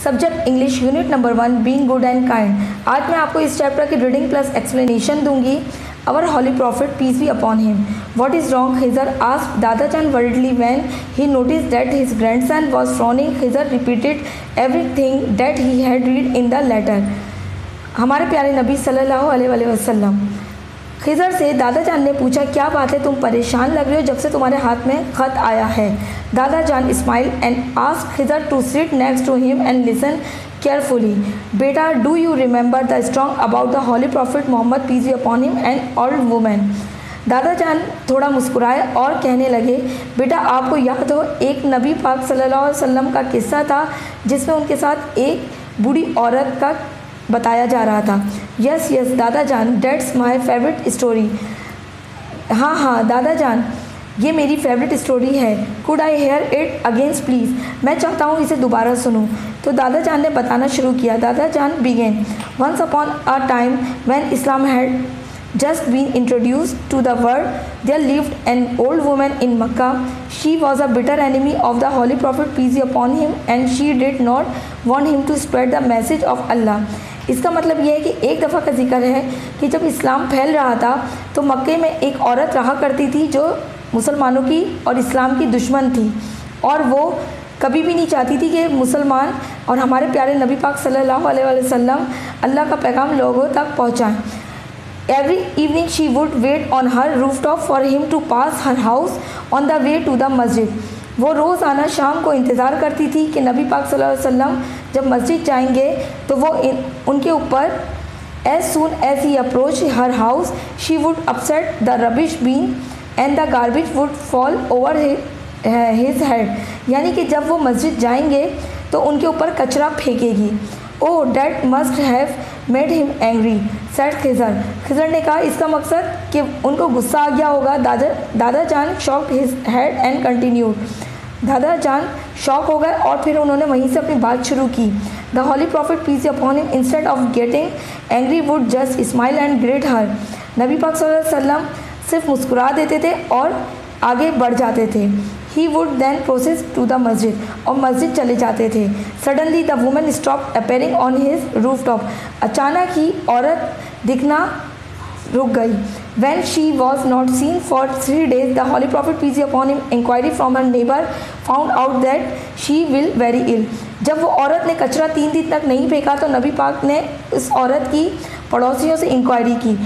Subject English unit number 1 being good and kind. आज मैं आपको इस चैप्टर की रीडिंग प्लस एक्सप्लेनेशन दूंगी। Our holy prophet peace be upon him. What is wrong? Khizr asked Dadajan worriedly when he noticed that his grandson was frowning. Khizr repeated everything that he had read in the letter. हमारे प्यारे नबी सल्लल्लाहु अलैहि वसल्लम खिज़र से दादाजान ने पूछा, क्या बात है, तुम परेशान लग रहे हो जब से तुम्हारे हाथ में ख़त आया है। Dadajan smile and asked Khizar to sit next to him and listen carefully. बेटा, do you remember the strong about the holy prophet Muhammad peace be upon him and old women. दादाजान थोड़ा मुस्कुराए और कहने लगे, बेटा आपको याद हो एक नबी पाक सल्लल्लाहु अलैहि वसल्लम का किस्सा था जिसमें उनके साथ एक बूढ़ी औरत का बताया जा रहा था। Yes yes Dadajan, that's my favourite story. हाँ हाँ दादाजान, ये मेरी फेवरेट स्टोरी है। Could I hear it again please, मैं चाहता हूँ इसे दोबारा सुनूँ। तो दादाजान ने बताना शुरू किया। Dadajan began, once upon a time when Islam had just been introduced to the world, there lived an old woman in Makkah. She was a bitter enemy of the Holy Prophet peace be upon him and she did not want him to spread the message of Allah. इसका मतलब ये है कि एक दफ़ा का जिक्र है कि जब इस्लाम फैल रहा था तो मक्के में एक औरत रहा करती थी जो मुसलमानों की और इस्लाम की दुश्मन थी, और वो कभी भी नहीं चाहती थी कि मुसलमान और हमारे प्यारे नबी पाक सल्लल्लाहु अलैहि वसल्लम अल्लाह का पैगाम लोगों तक पहुँचाएँ। Every evening she would wait on her rooftop for him to pass her house on the way to the masjid. वो रोज़ाना शाम को इंतज़ार करती थी कि नबी पाक सल्लल्लाहु अलैहि वसल्लम जब मस्जिद जाएंगे तो वो उनके ऊपर as soon as he approached her house she would upset the rubbish bin and the garbage would fall over his head. यानी कि जब वो मस्जिद जाएंगे तो उनके ऊपर कचरा फेंकेगी। Oh that must have made him angry said Khizar. Khizar ने कहा इसका मकसद कि उनको गुस्सा आ गया होगा। Dadajan shook his head and continued. दादाजान शॉक हो गए और फिर उन्होंने वहीं से अपनी बात शुरू की। The holy prophet peace upon him instead of getting angry would just smile and greet her. नबी पाक सल्लल्लाहु अलैहि वसल्लम सिर्फ मुस्कुरा देते थे और आगे बढ़ जाते थे। He would then process to the masjid, और मस्जिद चले जाते थे। Suddenly the woman stop appearing on his roof top. अचानक ही औरत दिखना रुक गई। When she was not seen for 3 days, the Holy Prophet peace be upon him inquiry from her neighbor found out that she will very ill. जब वो औरत ने कचरा 3 दिन तक नहीं फेंका तो नबी पाक ने उस औरत की पड़ोसियों से इंक्वायरी की।